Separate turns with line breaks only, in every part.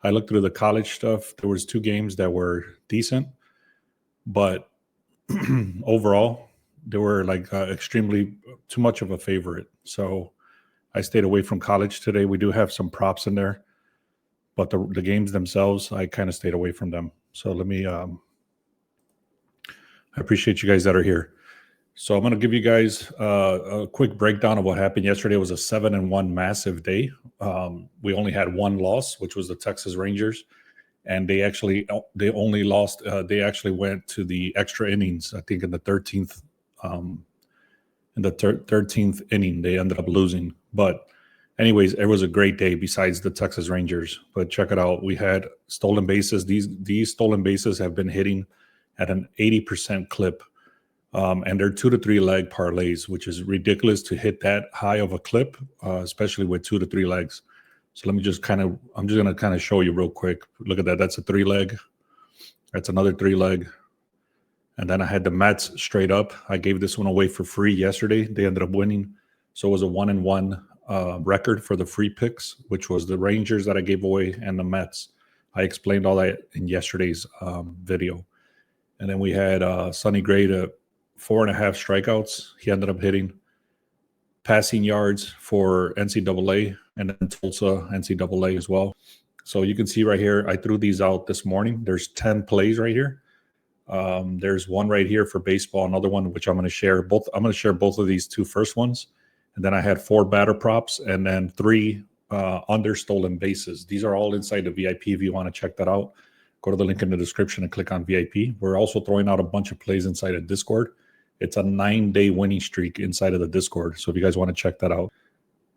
I looked through the college stuff. There was 2 games that were decent, but overall, they were like extremely too much of a favorite. So I stayed away from college today. We do have some props in there, but the games themselves, I kind of stayed away from them. So let me. I appreciate you guys that are here. So I'm going to give you guys a quick breakdown of what happened yesterday. It was a 7-1 massive day. We only had one loss, which was the Texas Rangers, and they only lost. They actually went to the extra innings. I think in the 13th, in the 13th inning, they ended up losing. But anyways, it was a great day. Besides the Texas Rangers, but check it out. We had stolen bases. These stolen bases have been hitting at an 80% clip. And they're 2 to 3 leg parlays, which is ridiculous to hit that high of a clip, especially with 2 to 3 legs. So I'm just going to kind of show you real quick. Look at that. That's a 3 leg. That's another 3 leg. And then I had the Mets straight up. I gave this one away for free yesterday. They ended up winning. So it was a 1-1 record for the free picks, which was the Rangers that I gave away and the Mets. I explained all that in yesterday's video. And then we had Sonny Gray to 4.5 strikeouts. He ended up hitting passing yards for NCAA and then Tulsa NCAA as well. So you can see right here, I threw these out this morning. There's 10 plays right here. There's one right here for baseball, another one which I'm going to share. I'm going to share both of these 2 first ones. And then I had 4 batter props and then 3 under stolen bases. These are all inside the VIP. If you want to check that out, go to the link in the description and click on VIP. We're also throwing out a bunch of plays inside of Discord. It's a 9-day winning streak inside of the Discord. So if you guys want to check that out.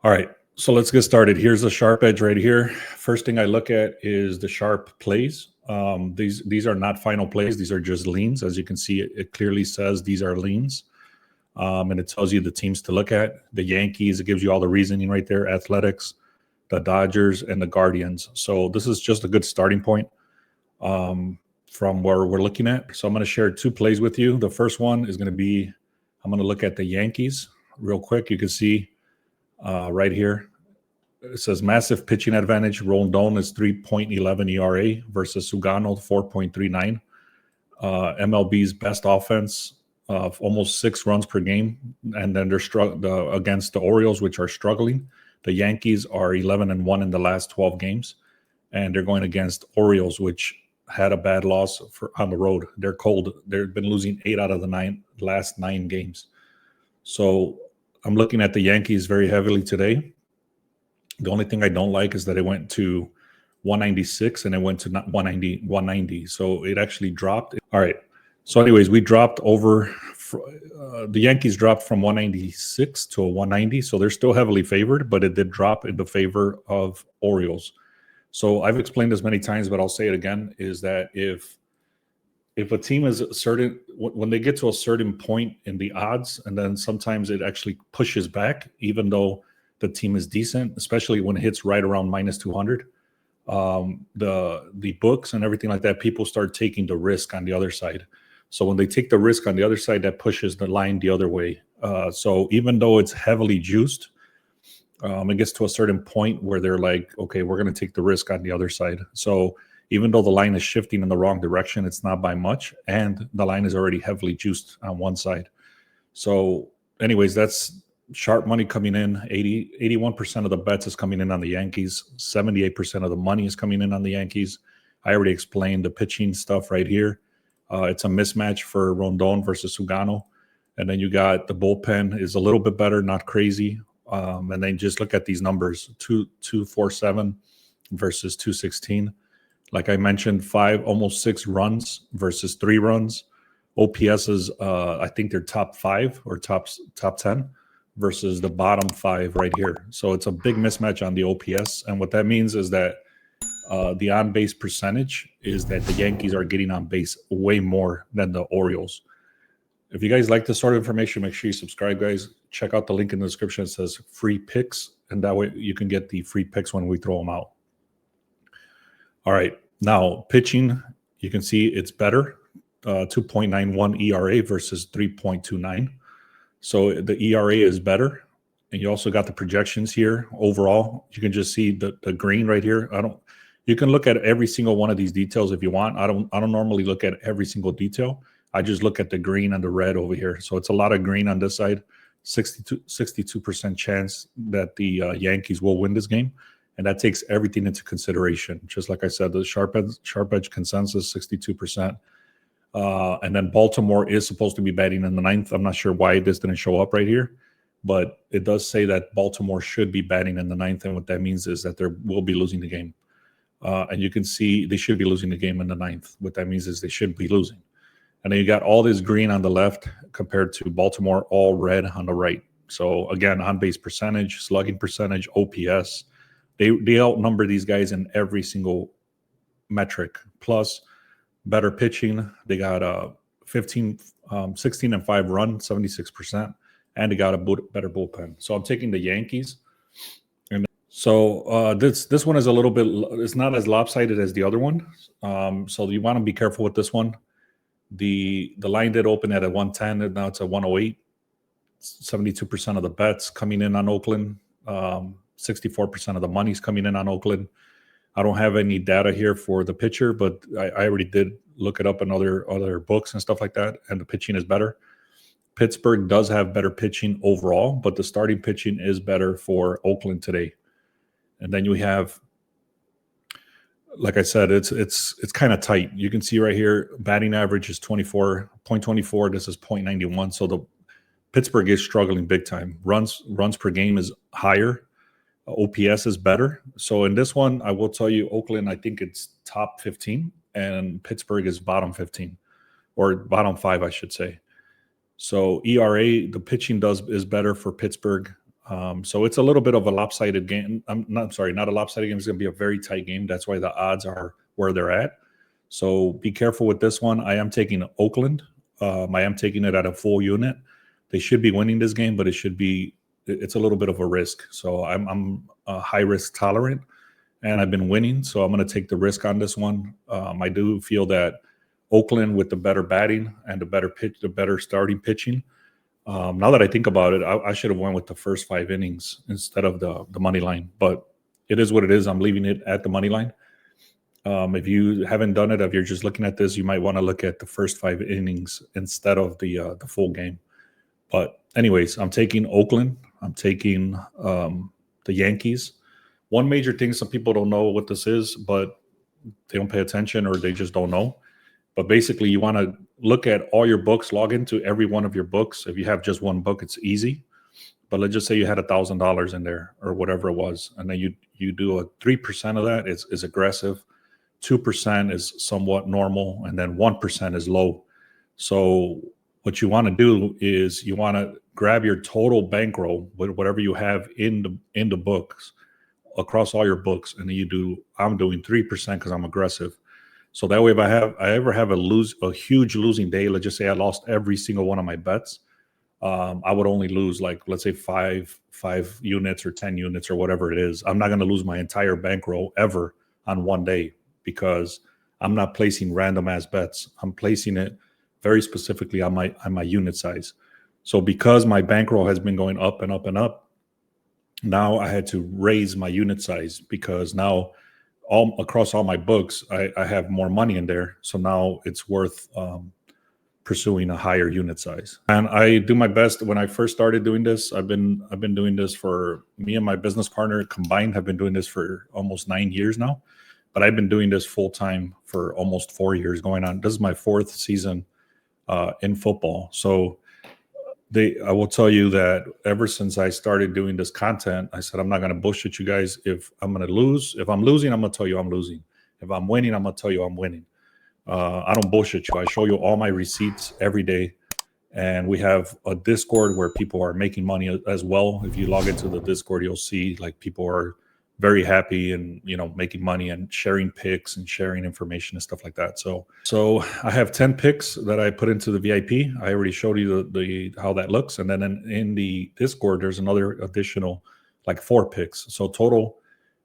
All right, so let's get started. Here's the sharp edge right here. First thing I look at is the sharp plays. These are not final plays. These are just leans. As you can see, it clearly says these are leans. And it tells you the teams to look at. The Yankees, it gives you all the reasoning right there. Athletics, the Dodgers, and the Guardians. So this is just a good starting point. From where we're looking at. So I'm going to share 2 plays with you. The first one is going to be, I'm going to look at the Yankees real quick. You can see right here, it says massive pitching advantage. Rondon is 3.11 ERA versus Sugano 4.39. MLB's best offense of almost 6 runs per game. And then they're against the Orioles, which are struggling. The Yankees are 11-1 in the last 12 games. And they're going against Orioles, which had a bad loss on the road. They're cold. They've been losing 8 out of the last 9 games. So I'm looking at the Yankees very heavily today. The only thing I don't like is that it went to 196 and it went to 190. So it actually dropped. All right. So anyways, we dropped over. The Yankees dropped from 196 to a 190. So they're still heavily favored, but it did drop in the favor of Orioles. So I've explained this many times, but I'll say it again, is that if a team is when they get to a certain point in the odds, and then sometimes it actually pushes back, even though the team is decent, especially when it hits right around minus 200, the books and everything like that, people start taking the risk on the other side. So when they take the risk on the other side, that pushes the line the other way. So even though it's heavily juiced, it gets to a certain point where they're like, okay, we're going to take the risk on the other side. So even though the line is shifting in the wrong direction, it's not by much, and the line is already heavily juiced on one side. So anyways, that's sharp money coming in. 81% of the bets is coming in on the Yankees. 78% of the money is coming in on the Yankees. I already explained the pitching stuff right here. It's a mismatch for Rondon versus Sugano. And then you got the bullpen is a little bit better, not crazy. And then just look at these numbers, 247 versus 216. Like I mentioned, almost 6 runs versus 3 runs. OPS is, I think they're top 5 or top 10 versus the bottom 5 right here. So it's a big mismatch on the OPS. And what that means is that the on-base percentage is that the Yankees are getting on base way more than the Orioles. If you guys like this sort of information, make sure you subscribe, guys. Check out the link in the description. It says free picks, and that way you can get the free picks when we throw them out. All right. Now, pitching, you can see it's better, 2.91 ERA versus 3.29. So the ERA is better. And you also got the projections here overall. You can just see the green right here. You can look at every single one of these details if you want. I don't normally look at every single detail. I just look at the green and the red over here. So it's a lot of green on this side. 62% chance that the Yankees will win this game. And that takes everything into consideration. Just like I said, the sharp edge consensus, 62%. And then Baltimore is supposed to be batting in the ninth. I'm not sure why this didn't show up right here, but it does say that Baltimore should be batting in the ninth. And what that means is that they will be losing the game. And you can see they should be losing the game in the ninth. What that means is they should be losing. And then you got all this green on the left compared to Baltimore, all red on the right. So again, on-base percentage, slugging percentage, OPS, they outnumber these guys in every single metric. Plus, better pitching. They got 16 and 5 run, 76%, and they got a better bullpen. So I'm taking the Yankees. And so this one is a little bit. It's not as lopsided as the other one. So you want to be careful with this one. The line did open at a 110, and now it's a 108. 72% of the bets coming in on Oakland. 64% of the money's coming in on Oakland. I don't have any data here for the pitcher, but I already did look it up in other books and stuff like that, and the pitching is better. Pittsburgh does have better pitching overall, but the starting pitching is better for Oakland today. And then you have, like I said, it's kind of tight. You can see right here, batting average is 0.24. This is 0.91. So the Pittsburgh is struggling big time. Runs per game is higher. OPS is better. So in this one, I will tell you, Oakland, I think it's top 15, and Pittsburgh is bottom 15, or bottom 5, I should say. So ERA, the pitching is better for Pittsburgh. So it's a little bit of a lopsided game. Not a lopsided game. It's going to be a very tight game. That's why the odds are where they're at. So be careful with this one. I am taking Oakland. I am taking it at a full unit. They should be winning this game, but it's a little bit of a risk. So I'm high risk tolerant, and I've been winning. So I'm going to take the risk on this one. I do feel that Oakland, with the better batting and the better starting pitching. Now that I think about it, I should have went with the first 5 innings instead of the money line. But it is what it is. I'm leaving it at the money line. If you haven't done it, if you're just looking at this, you might want to look at the first 5 innings instead of the full game. But anyways, I'm taking Oakland. I'm taking the Yankees. One major thing, some people don't know what this is, but they don't pay attention, or they just don't know. But basically, you want to look at all your books, log into every one of your books. If you have just one book, it's easy. But let's just say you had $1,000 in there, or whatever it was, and then you do a 3% of that is aggressive, 2% is somewhat normal, and then 1% is low. So what you want to do is you want to grab your total bankroll, whatever you have in the books, across all your books, and then I'm doing 3% because I'm aggressive. So that way, if I ever have a huge losing day, let's just say I lost every single one of my bets, I would only lose, like, let's say 5 units or 10 units or whatever it is. I'm not going to lose my entire bankroll ever on one day, because I'm not placing random ass bets. I'm placing it very specifically on my unit size. So because my bankroll has been going up and up and up, now I had to raise my unit size, because now across all my books, I have more money in there. So now it's worth pursuing a higher unit size. And I do my best. When I first started doing this, I've been doing this for, me and my business partner combined have been doing this for almost 9 years now. But I've been doing this full time for almost 4 years going on. This is my 4th season in football. So I will tell you that ever since I started doing this content, I said, I'm not going to bullshit you guys. If I'm going to lose, if I'm losing, I'm going to tell you I'm losing. If I'm winning, I'm going to tell you I'm winning. I don't bullshit you. I show you all my receipts every day. And we have a Discord where people are making money as well. If you log into the Discord, you'll see, like, people are very happy and, making money and sharing picks and sharing information and stuff like that. So I have 10 picks that I put into the VIP. I already showed you the how that looks. And then in the Discord, there's another additional, like, 4 picks. So total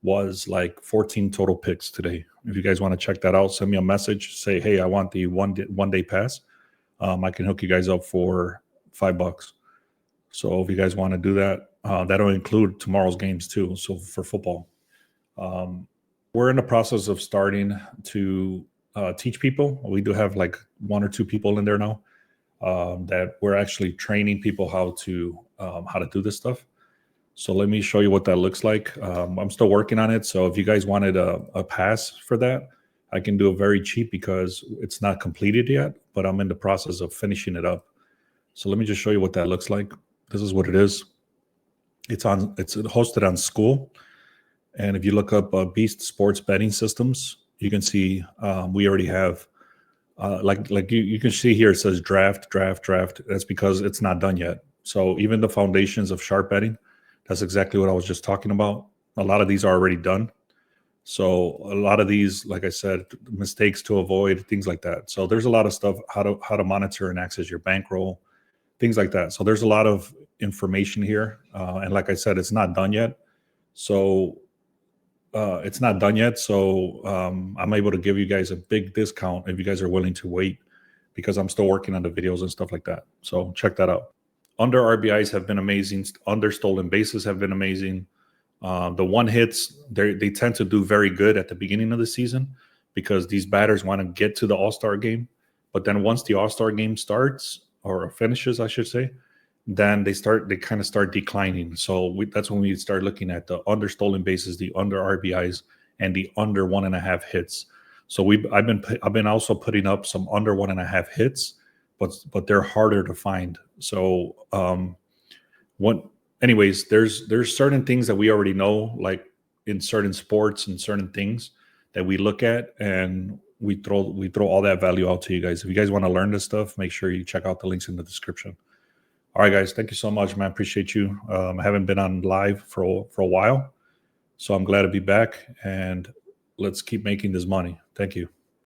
was like 14 total picks today. If you guys want to check that out, send me a message. Say, hey, I want the one day pass. I can hook you guys up for $5. So if you guys want to do that, that'll include tomorrow's games too. So for football, We're in the process of starting to teach people. We do have like 1 or 2 people in there now that we're actually training people how to do this stuff. So let me show you what that looks like. I'm still working on it. So if you guys wanted a pass for that, I can do it very cheap because it's not completed yet, but I'm in the process of finishing it up. So let me just show you what that looks like. This is what it is. It's hosted on School. And if you look up Beast Sports Betting Systems, you can see we already have, like you can see here, it says draft. That's because it's not done yet. So even the foundations of sharp betting, that's exactly what I was just talking about. A lot of these are already done. So a lot of these, like I said, mistakes to avoid, things like that. So there's a lot of stuff, how to monitor and access your bankroll, things like that. So there's a lot of information here. And like I said, it's not done yet. So I'm able to give you guys a big discount if you guys are willing to wait, because I'm still working on the videos and stuff like that. So check that out. Under RBIs have been amazing. Under stolen bases have been amazing. The one hits, they tend to do very good at the beginning of the season because these batters want to get to the All-Star game. But then once the All-Star game starts, or finishes, I should say, then they kind of start declining. So that's when we start looking at the under stolen bases, the under RBIs, and the under 1.5 hits. So I've been also putting up some under 1.5 hits, but they're harder to find. So anyways, there's certain things that we already know, like in certain sports and certain things that we look at, and we throw all that value out to you guys. If you guys want to learn this stuff, make sure you check out the links in the description. All right, guys, thank you so much, man. Appreciate you. I haven't been on live for a while, so I'm glad to be back, and let's keep making this money. Thank you.